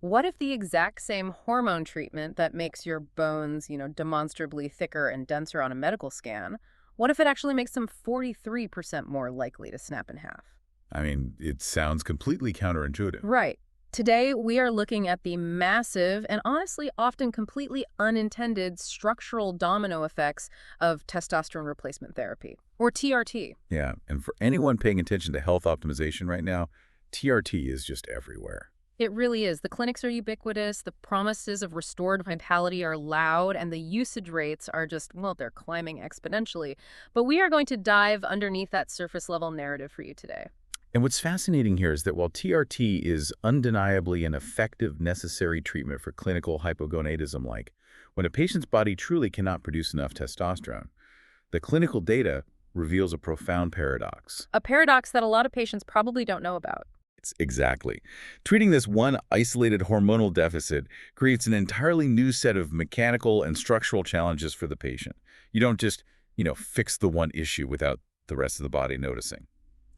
What if the exact same hormone treatment that makes your bones, demonstrably thicker and denser on a medical scan, what if it actually makes them 43% more likely to snap in half? I mean, it sounds completely counterintuitive. Right. Today, we are looking at the massive and honestly often completely unintended structural domino effects of testosterone replacement therapy, or TRT. Yeah, and for anyone paying attention to health optimization right now, TRT is just everywhere. It really is. The clinics are ubiquitous, the promises of restored vitality are loud, and the usage rates are just, well, they're climbing exponentially. But we are going to dive underneath that surface level narrative for you today. And what's fascinating here is that while TRT is undeniably an effective, necessary treatment for clinical hypogonadism, like when a patient's body truly cannot produce enough testosterone, the clinical data reveals a profound paradox. A paradox that a lot of patients probably don't know about. Exactly. Treating this one isolated hormonal deficit creates an entirely new set of mechanical and structural challenges for the patient. You don't just, fix the one issue without the rest of the body noticing.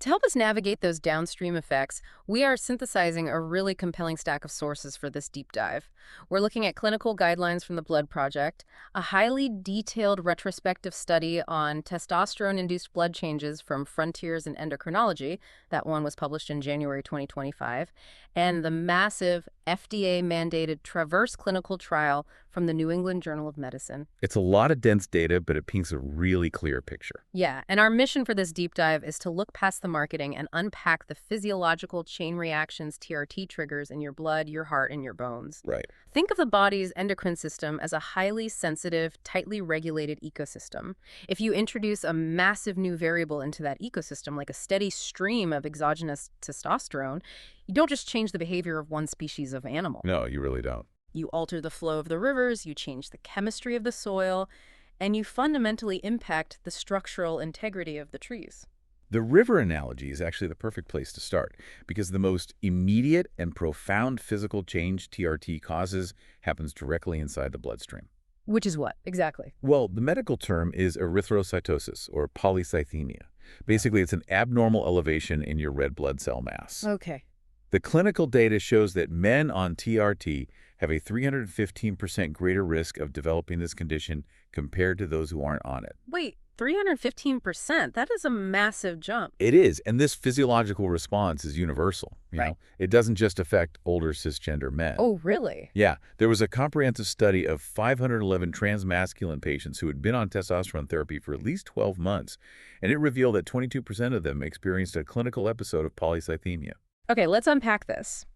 To help us navigate those downstream effects, we are synthesizing a really compelling stack of sources for this deep dive. We're looking at clinical guidelines from the Blood Project, a highly detailed retrospective study on testosterone-induced blood changes from Frontiers in Endocrinology, that one was published in January 2025, and the massive FDA-mandated Traverse clinical trial from the New England Journal of Medicine. It's a lot of dense data, but it paints a really clear picture. Yeah, and our mission for this deep dive is to look past the marketing and unpack the physiological chain reactions TRT triggers in your blood, your heart, and your bones. Right. Think of the body's endocrine system as a highly sensitive, tightly regulated ecosystem. If you introduce a massive new variable into that ecosystem, like a steady stream of exogenous testosterone, you don't just change the behavior of one species of animal. No, you really don't. You alter the flow of the rivers, you change the chemistry of the soil, and you fundamentally impact the structural integrity of the trees. The river analogy is actually the perfect place to start because the most immediate and profound physical change TRT causes happens directly inside the bloodstream. Which is what, exactly? Well, the medical term is erythrocytosis or polycythemia. Basically, it's an abnormal elevation in your red blood cell mass. Okay. The clinical data shows that men on TRT have a 315% greater risk of developing this condition compared to those who aren't on it. Wait, 315%? That is a massive jump. It is, and this physiological response is universal. Right. It doesn't just affect older cisgender men. Oh, really? Yeah, there was a comprehensive study of 511 transmasculine patients who had been on testosterone therapy for at least 12 months, and it revealed that 22% of them experienced a clinical episode of polycythemia. Okay, let's unpack this.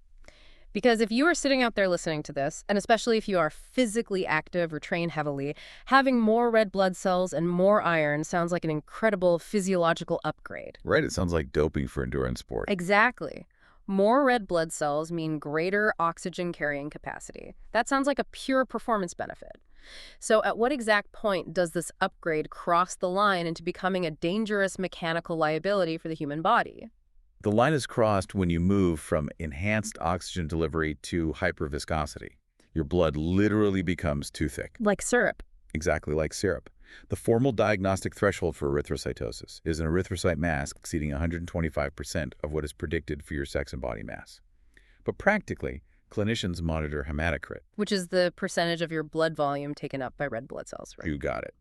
Because if you are sitting out there listening to this, and especially if you are physically active or train heavily, having more red blood cells and more iron sounds like an incredible physiological upgrade. Right, it sounds like doping for endurance sport. Exactly. More red blood cells mean greater oxygen carrying capacity. That sounds like a pure performance benefit. So at what exact point does this upgrade cross the line into becoming a dangerous mechanical liability for the human body? The line is crossed when you move from enhanced oxygen delivery to hyperviscosity. Your blood literally becomes too thick. Like syrup. Exactly like syrup. The formal diagnostic threshold for erythrocytosis is an erythrocyte mass exceeding 125% of what is predicted for your sex and body mass. But practically, clinicians monitor hematocrit. Which is the percentage of your blood volume taken up by red blood cells, right? You got it.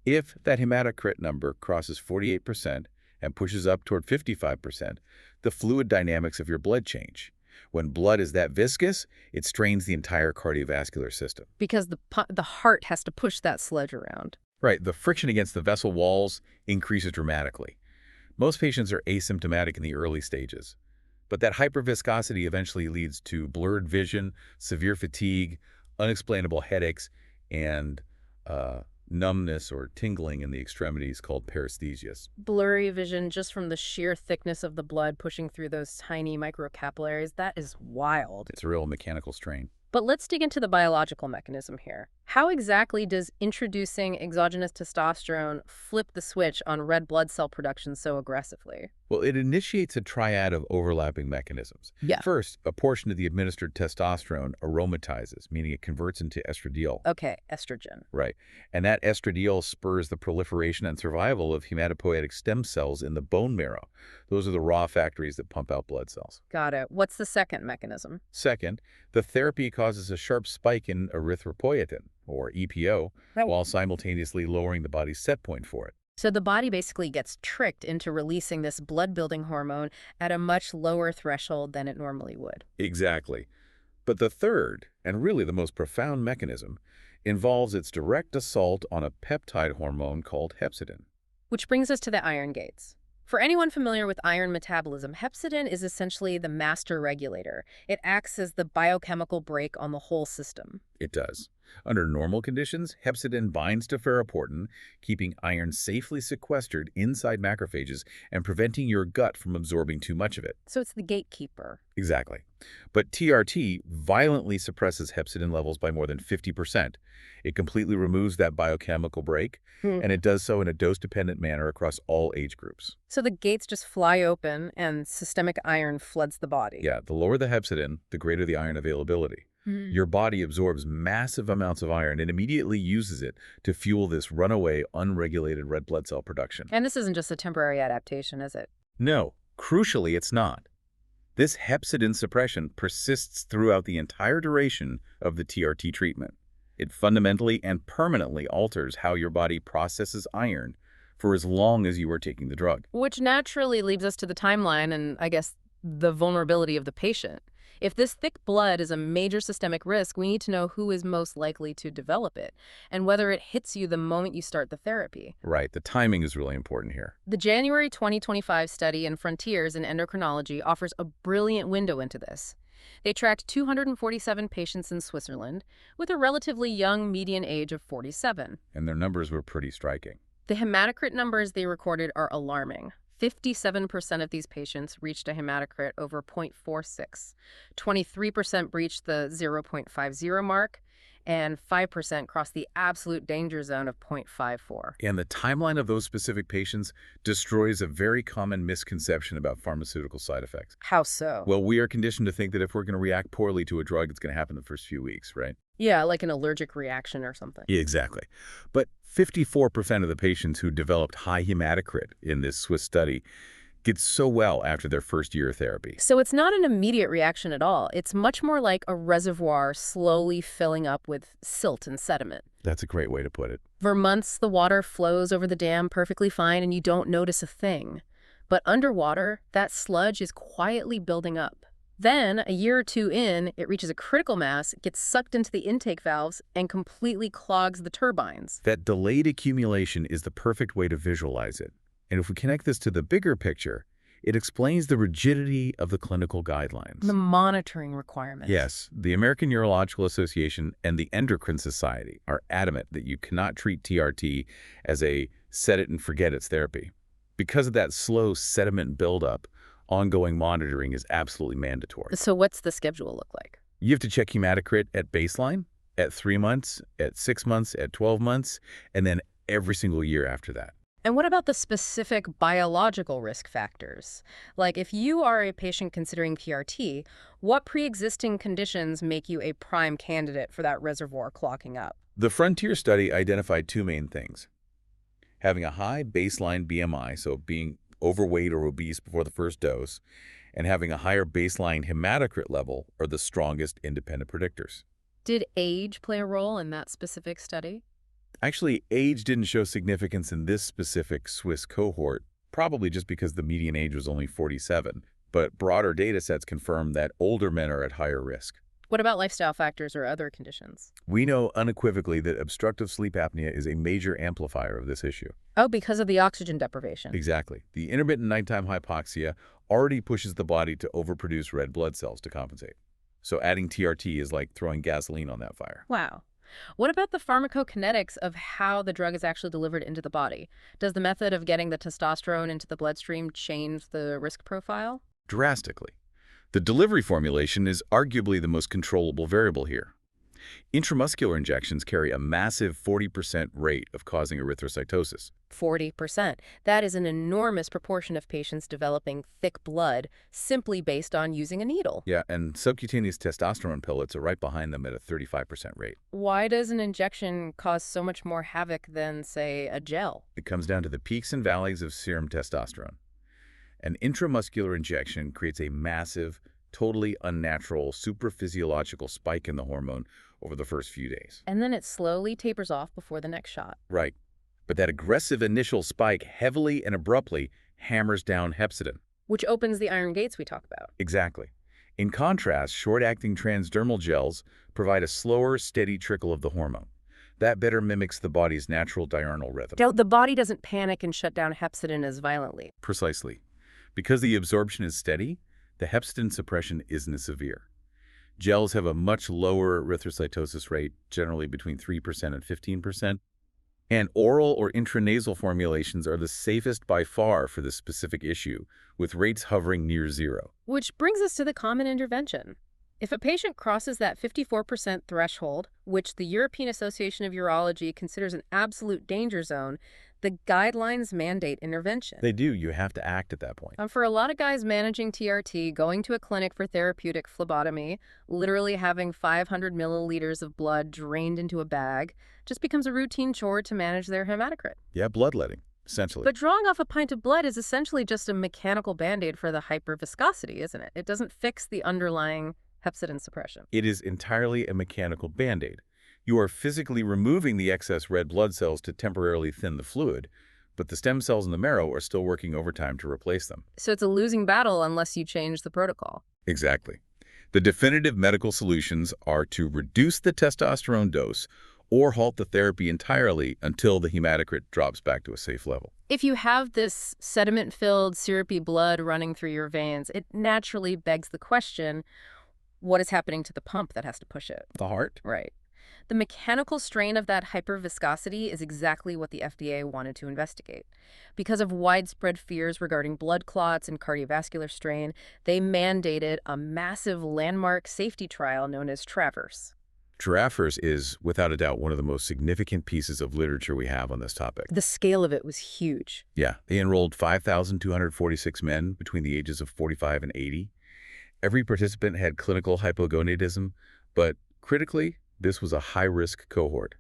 If that hematocrit number crosses 48% and pushes up toward 55%, the fluid dynamics of your blood change. When blood is that viscous, it strains the entire cardiovascular system. Because the heart has to push that sludge around. Right, the friction against the vessel walls increases dramatically. Most patients are asymptomatic in the early stages, but that hyperviscosity eventually leads to blurred vision, severe fatigue, unexplainable headaches, and numbness or tingling in the extremities called paresthesias. Blurry vision just from the sheer thickness of the blood pushing through those tiny microcapillaries. That is wild. It's a real mechanical strain. But let's dig into the biological mechanism here. How exactly does introducing exogenous testosterone flip the switch on red blood cell production so aggressively? Well, it initiates a triad of overlapping mechanisms. Yeah. First, a portion of the administered testosterone aromatizes, meaning it converts into estradiol. Okay, estrogen. Right. And that estradiol spurs the proliferation and survival of hematopoietic stem cells in the bone marrow. Those are the raw factories that pump out blood cells. Got it. What's the second mechanism? Second, the therapy causes a sharp spike in erythropoietin, or EPO, Oh. while simultaneously lowering the body's set point for it. So the body basically gets tricked into releasing this blood-building hormone at a much lower threshold than it normally would. Exactly. But the third, and really the most profound mechanism, involves its direct assault on a peptide hormone called hepcidin. Which brings us to the iron gates. For anyone familiar with iron metabolism, hepcidin is essentially the master regulator. It acts as the biochemical brake on the whole system. It does. Under normal conditions, hepcidin binds to ferroportin, keeping iron safely sequestered inside macrophages and preventing your gut from absorbing too much of it. So it's the gatekeeper. Exactly. But TRT violently suppresses hepcidin levels by more than 50%. It completely removes that biochemical brake, and it does so in a dose-dependent manner across all age groups. So the gates just fly open and systemic iron floods the body. Yeah, the lower the hepcidin, the greater the iron availability. Your body absorbs massive amounts of iron and immediately uses it to fuel this runaway, unregulated red blood cell production. And this isn't just a temporary adaptation, is it? No, crucially, it's not. This hepcidin suppression persists throughout the entire duration of the TRT treatment. It fundamentally and permanently alters how your body processes iron for as long as you are taking the drug. Which naturally leads us to the timeline and, I guess, the vulnerability of the patient. If this thick blood is a major systemic risk, we need to know who is most likely to develop it and whether it hits you the moment you start the therapy. Right, the timing is really important here. The January 2025 study in Frontiers in Endocrinology offers a brilliant window into this. They tracked 247 patients in Switzerland with a relatively young median age of 47. And their numbers were pretty striking. The hematocrit numbers they recorded are alarming. 57% of these patients reached a hematocrit over 0.46. 23% breached the 0.50 mark, and 5% crossed the absolute danger zone of 0.54. And the timeline of those specific patients destroys a very common misconception about pharmaceutical side effects. How so? Well, we are conditioned to think that if we're going to react poorly to a drug, it's going to happen the first few weeks, right? Yeah, like an allergic reaction or something. Yeah, exactly. But 54% of the patients who developed high hematocrit in this Swiss study did so well after their first year of therapy. So it's not an immediate reaction at all. It's much more like a reservoir slowly filling up with silt and sediment. That's a great way to put it. For months, the water flows over the dam perfectly fine and you don't notice a thing. But underwater, that sludge is quietly building up. Then, a year or two in, it reaches a critical mass, gets sucked into the intake valves, and completely clogs the turbines. That delayed accumulation is the perfect way to visualize it. And if we connect this to the bigger picture, it explains the rigidity of the clinical guidelines. The monitoring requirements. Yes, the American Urological Association and the Endocrine Society are adamant that you cannot treat TRT as a set-it-and-forget-it therapy. Because of that slow sediment buildup, ongoing monitoring is absolutely mandatory. So what's the schedule look like? You have to check hematocrit at baseline, at 3 months, at 6 months, at 12 months, and then every single year after that. And what about the specific biological risk factors? Like if you are a patient considering TRT, what pre-existing conditions make you a prime candidate for that reservoir clogging up? The Frontier study identified two main things: having a high baseline BMI, so being overweight or obese before the first dose, and having a higher baseline hematocrit level are the strongest independent predictors. Did age play a role in that specific study? Actually, age didn't show significance in this specific Swiss cohort, probably just because the median age was only 47. But broader data sets confirm that older men are at higher risk. What about lifestyle factors or other conditions? We know unequivocally that obstructive sleep apnea is a major amplifier of this issue. Oh, because of the oxygen deprivation. Exactly. The intermittent nighttime hypoxia already pushes the body to overproduce red blood cells to compensate. So adding TRT is like throwing gasoline on that fire. Wow. What about the pharmacokinetics of how the drug is actually delivered into the body? Does the method of getting the testosterone into the bloodstream change the risk profile? Drastically. The delivery formulation is arguably the most controllable variable here. Intramuscular injections carry a massive 40% rate of causing erythrocytosis. 40%. That is an enormous proportion of patients developing thick blood simply based on using a needle. Yeah, and subcutaneous testosterone pellets are right behind them at a 35% rate. Why does an injection cause so much more havoc than, say, a gel? It comes down to the peaks and valleys of serum testosterone. An intramuscular injection creates a massive, totally unnatural, supraphysiological spike in the hormone over the first few days. And then it slowly tapers off before the next shot. Right. But that aggressive initial spike heavily and abruptly hammers down hepcidin. Which opens the iron gates we talk about. Exactly. In contrast, short-acting transdermal gels provide a slower, steady trickle of the hormone. That better mimics the body's natural diurnal rhythm. The body doesn't panic and shut down hepcidin as violently. Precisely. Because the absorption is steady, the hepcidin suppression isn't as severe. Gels have a much lower erythrocytosis rate, generally between 3% and 15%, and oral or intranasal formulations are the safest by far for this specific issue, with rates hovering near zero. Which brings us to the common intervention. If a patient crosses that 54% threshold, which the European Association of Urology considers an absolute danger zone, the guidelines mandate intervention. They do. You have to act at that point. For a lot of guys managing TRT, going to a clinic for therapeutic phlebotomy, literally having 500 milliliters of blood drained into a bag, just becomes a routine chore to manage their hematocrit. Yeah, bloodletting, essentially. But drawing off a pint of blood is essentially just a mechanical band-aid for the hyperviscosity, isn't it? It doesn't fix the underlying hepcidin suppression. It is entirely a mechanical band-aid. You are physically removing the excess red blood cells to temporarily thin the fluid, but the stem cells in the marrow are still working overtime to replace them. So it's a losing battle unless you change the protocol. Exactly. The definitive medical solutions are to reduce the testosterone dose or halt the therapy entirely until the hematocrit drops back to a safe level. If you have this sediment-filled, syrupy blood running through your veins, it naturally begs the question, what is happening to the pump that has to push it? The heart? Right. The mechanical strain of that hyperviscosity is exactly what the FDA wanted to investigate. Because of widespread fears regarding blood clots and cardiovascular strain, they mandated a massive landmark safety trial known as TRAVERSE. TRAVERSE is, without a doubt, one of the most significant pieces of literature we have on this topic. The scale of it was huge. Yeah, they enrolled 5,246 men between the ages of 45 and 80. Every participant had clinical hypogonadism, but critically, this was a high-risk cohort.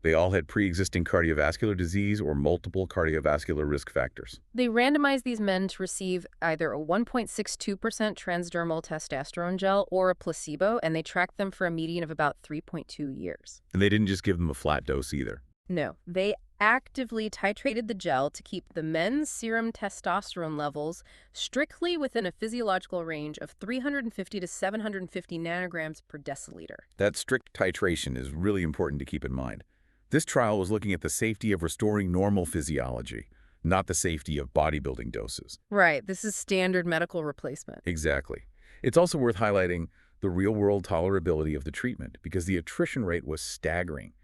They all had pre-existing cardiovascular disease or multiple cardiovascular risk factors. They randomized these men to receive either a 1.62% transdermal testosterone gel or a placebo, and they tracked them for a median of about 3.2 years. And they didn't just give them a flat dose either. No, they actively titrated the gel to keep the men's serum testosterone levels strictly within a physiological range of 350 to 750 nanograms per deciliter. That strict titration is really important to keep in mind. This trial was looking at the safety of restoring normal physiology, not the safety of bodybuilding doses. Right, this is standard medical replacement. Exactly. It's also worth highlighting the real-world tolerability of the treatment because the attrition rate was staggering.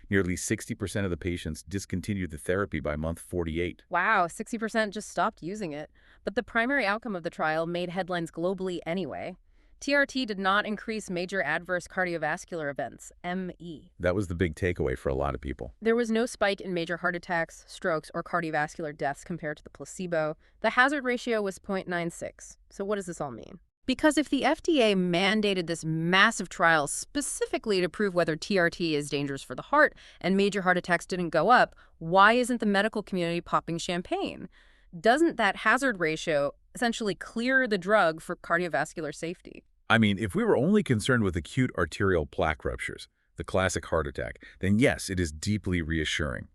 Nearly 60% of the patients discontinued the therapy by month 48. Wow, 60% just stopped using it. But the primary outcome of the trial made headlines globally anyway. TRT did not increase major adverse cardiovascular events, ME. That was the big takeaway for a lot of people. There was no spike in major heart attacks, strokes, or cardiovascular deaths compared to the placebo. The hazard ratio was 0.96. So what does this all mean? Because if the FDA mandated this massive trial specifically to prove whether TRT is dangerous for the heart and major heart attacks didn't go up, why isn't the medical community popping champagne? Doesn't that hazard ratio essentially clear the drug for cardiovascular safety? I mean, if we were only concerned with acute arterial plaque ruptures, the classic heart attack, then yes, it is deeply reassuring.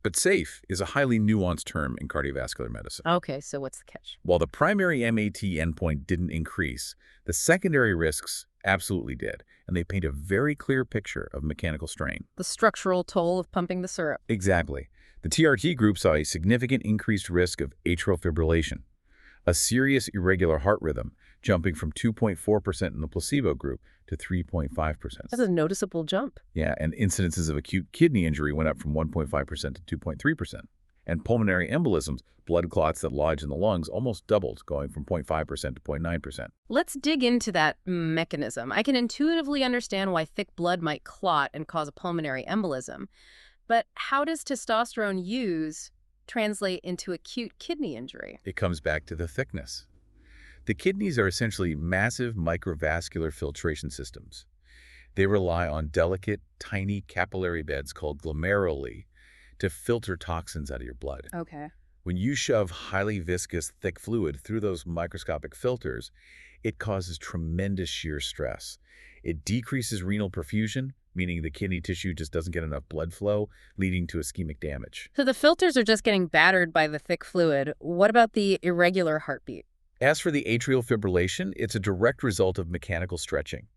But safe is a highly nuanced term in cardiovascular medicine. Okay, so what's the catch? While the primary MAT endpoint didn't increase, the secondary risks absolutely did, and they paint a very clear picture of mechanical strain. The structural toll of pumping the syrup. Exactly. The TRT group saw a significant increased risk of atrial fibrillation, a serious irregular heart rhythm, jumping from 2.4% in the placebo group to 3.5%. That's a noticeable jump. Yeah, and incidences of acute kidney injury went up from 1.5% to 2.3%. And pulmonary embolisms, blood clots that lodge in the lungs, almost doubled, going from 0.5% to 0.9%. Let's dig into that mechanism. I can intuitively understand why thick blood might clot and cause a pulmonary embolism. But how does testosterone use translate into acute kidney injury? It comes back to the thickness. The kidneys are essentially massive microvascular filtration systems. They rely on delicate, tiny capillary beds called glomeruli to filter toxins out of your blood. Okay. When you shove highly viscous, thick fluid through those microscopic filters, it causes tremendous shear stress. It decreases renal perfusion, meaning the kidney tissue just doesn't get enough blood flow, leading to ischemic damage. So the filters are just getting battered by the thick fluid. What about the irregular heartbeat? As for the atrial fibrillation, it's a direct result of mechanical stretching.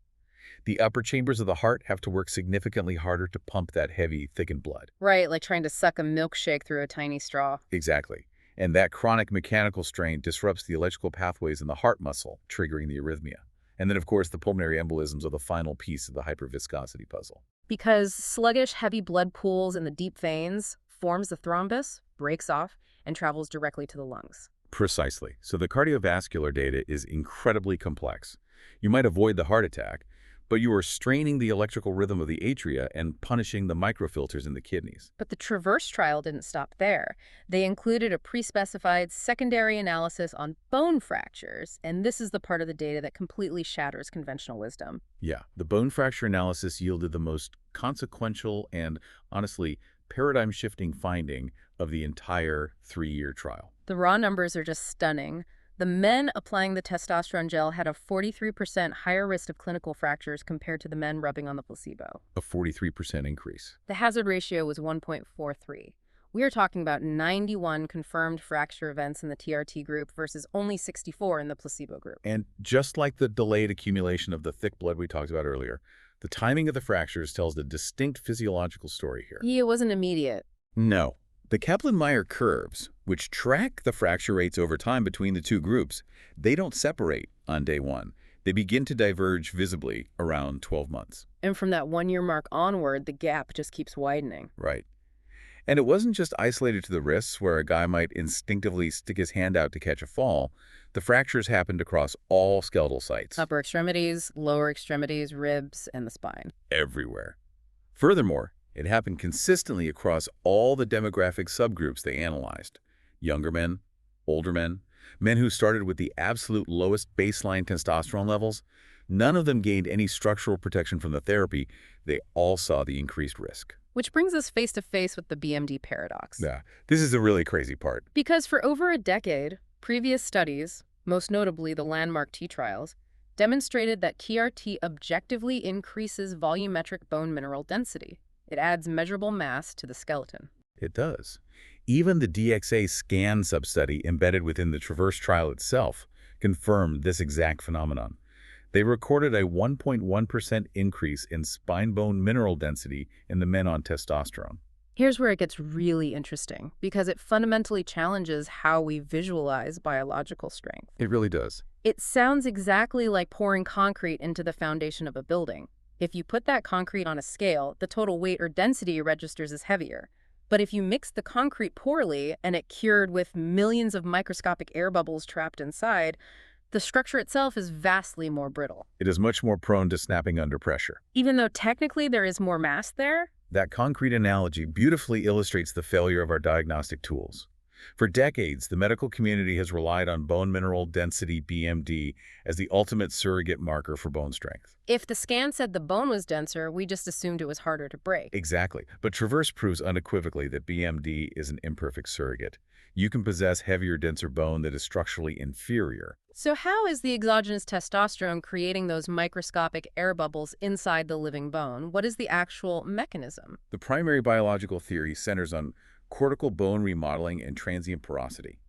The upper chambers of the heart have to work significantly harder to pump that heavy, thickened blood. Right, like trying to suck a milkshake through a tiny straw. Exactly. And that chronic mechanical strain disrupts the electrical pathways in the heart muscle, triggering the arrhythmia. And then, of course, the pulmonary embolisms are the final piece of the hyperviscosity puzzle. Because sluggish, heavy blood pools in the deep veins forms the thrombus, breaks off, and travels directly to the lungs. Precisely. So the cardiovascular data is incredibly complex. You might avoid the heart attack, but you are straining the electrical rhythm of the atria and punishing the microfilters in the kidneys. But the TRAVERSE trial didn't stop there. They included a pre-specified secondary analysis on bone fractures, and this is the part of the data that completely shatters conventional wisdom. Yeah, the bone fracture analysis yielded the most consequential and, honestly, paradigm-shifting finding of the entire 3-year trial. The raw numbers are just stunning. The men applying the testosterone gel had a 43% higher risk of clinical fractures compared to the men rubbing on the placebo. A 43% increase. The hazard ratio was 1.43. We are talking about 91 confirmed fracture events in the TRT group versus only 64 in the placebo group. And just like the delayed accumulation of the thick blood we talked about earlier, the timing of the fractures tells a distinct physiological story here. Yeah, it wasn't immediate. No. The Kaplan-Meier curves, which track the fracture rates over time between the two groups, they don't separate on day one. They begin to diverge visibly around 12 months. And from that 1-year mark onward, the gap just keeps widening. Right. And it wasn't just isolated to the wrists where a guy might instinctively stick his hand out to catch a fall. The fractures happened across all skeletal sites. Upper extremities, lower extremities, ribs, and the spine. Everywhere. Furthermore, it happened consistently across all the demographic subgroups they analyzed. Younger men, older men, men who started with the absolute lowest baseline testosterone levels. None of them gained any structural protection from the therapy. They all saw the increased risk. Which brings us face to face with the BMD paradox. Yeah, this is the really crazy part. Because for over a decade, previous studies, most notably the landmark T trials, demonstrated that TRT objectively increases volumetric bone mineral density. It adds measurable mass to the skeleton. It does. Even the DXA scan substudy embedded within the TRAVERSE trial itself confirmed this exact phenomenon. They recorded a 1.1% increase in spine bone mineral density in the men on testosterone. Here's where it gets really interesting, because it fundamentally challenges how we visualize biological strength. It really does. It sounds exactly like pouring concrete into the foundation of a building. If you put that concrete on a scale, the total weight or density registers as heavier. But if you mix the concrete poorly and it cured with millions of microscopic air bubbles trapped inside, the structure itself is vastly more brittle. It is much more prone to snapping under pressure. Even though technically there is more mass there? That concrete analogy beautifully illustrates the failure of our diagnostic tools. For decades, the medical community has relied on bone mineral density BMD as the ultimate surrogate marker for bone strength. If the scan said the bone was denser, we just assumed it was harder to break. Exactly. But TRAVERSE proves unequivocally that BMD is an imperfect surrogate. You can possess heavier, denser bone that is structurally inferior. So how is the exogenous testosterone creating those microscopic air bubbles inside the living bone? What is the actual mechanism? The primary biological theory centers on cortical bone remodeling and transient porosity.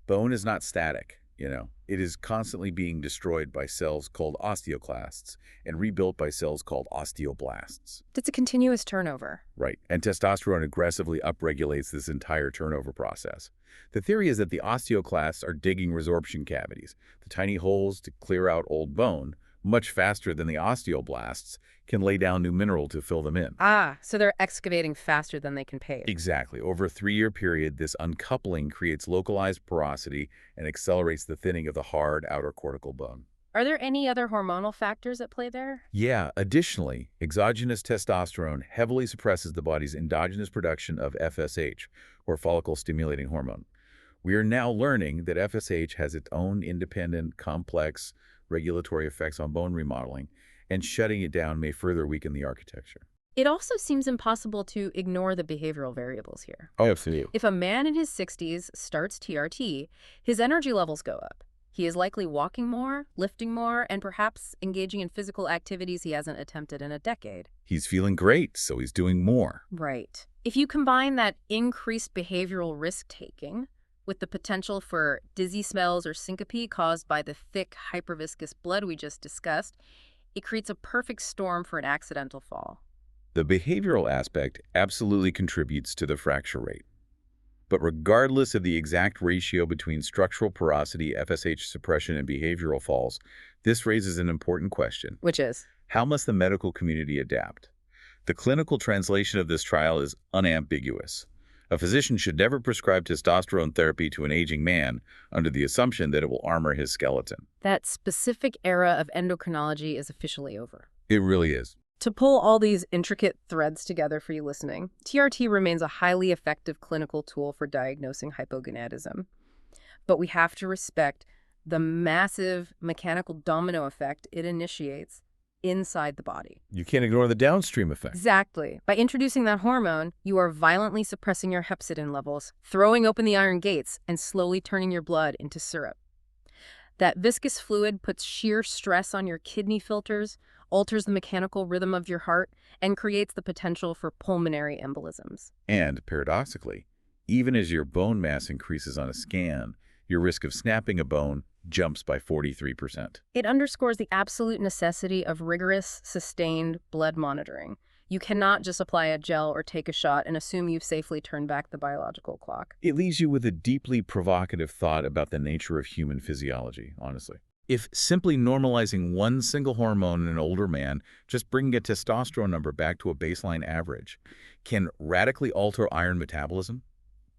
Bone is not static, It is constantly being destroyed by cells called osteoclasts and rebuilt by cells called osteoblasts. It's a continuous turnover. Right, and testosterone aggressively upregulates this entire turnover process. The theory is that the osteoclasts are digging resorption cavities, the tiny holes to clear out old bone, much faster than the osteoblasts can lay down new mineral to fill them in. Ah, so they're excavating faster than they can pave. Exactly. Over a 3-year period, this uncoupling creates localized porosity and accelerates the thinning of the hard outer cortical bone. Are there any other hormonal factors at play there? Yeah, additionally, exogenous testosterone heavily suppresses the body's endogenous production of FSH, or follicle-stimulating hormone. We are now learning that FSH has its own independent, complex regulatory effects on bone remodeling, and shutting it down may further weaken the architecture. It also seems impossible to ignore the behavioral variables here. Oh, absolutely. If a man in his 60s starts TRT, his energy levels go up. He is likely walking more, lifting more, and perhaps engaging in physical activities he hasn't attempted in a decade. He's feeling great, so he's doing more. Right. If you combine that increased behavioral risk-taking with the potential for dizzy spells or syncope caused by the thick, hyperviscous blood we just discussed, it creates a perfect storm for an accidental fall. The behavioral aspect absolutely contributes to the fracture rate. But regardless of the exact ratio between structural porosity, FSH suppression, and behavioral falls, this raises an important question. Which is? How must the medical community adapt? The clinical translation of this trial is unambiguous. A physician should never prescribe testosterone therapy to an aging man under the assumption that it will armor his skeleton. That specific era of endocrinology is officially over. It really is. To pull all these intricate threads together for you listening, TRT remains a highly effective clinical tool for diagnosing hypogonadism. But we have to respect the massive mechanical domino effect it initiates inside the body. You can't ignore the downstream effect. Exactly. By introducing that hormone, you are violently suppressing your hepcidin levels, throwing open the iron gates, and slowly turning your blood into syrup. That viscous fluid puts sheer stress on your kidney filters, alters the mechanical rhythm of your heart, and creates the potential for pulmonary embolisms. And, paradoxically, even as your bone mass increases on a scan, your risk of snapping a bone jumps by 43%. It underscores the absolute necessity of rigorous, sustained blood monitoring. You cannot just apply a gel or take a shot and assume you've safely turned back the biological clock. It leaves you with a deeply provocative thought about the nature of human physiology, honestly. If simply normalizing one single hormone in an older man, just bringing a testosterone number back to a baseline average, can radically alter iron metabolism,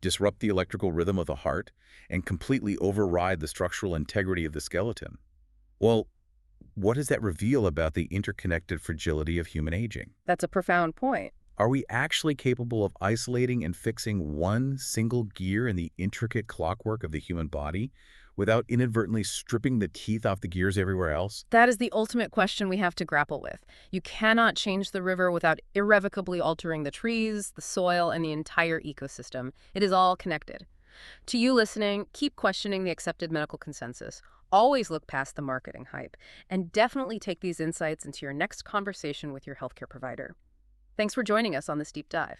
disrupt the electrical rhythm of the heart, and completely override the structural integrity of the skeleton, well, what does that reveal about the interconnected fragility of human aging? That's a profound point. Are we actually capable of isolating and fixing one single gear in the intricate clockwork of the human body without inadvertently stripping the teeth off the gears everywhere else? That is the ultimate question we have to grapple with. You cannot change the river without irrevocably altering the trees, the soil, and the entire ecosystem. It is all connected. To you listening, keep questioning the accepted medical consensus. Always look past the marketing hype, and definitely take these insights into your next conversation with your healthcare provider. Thanks for joining us on this deep dive.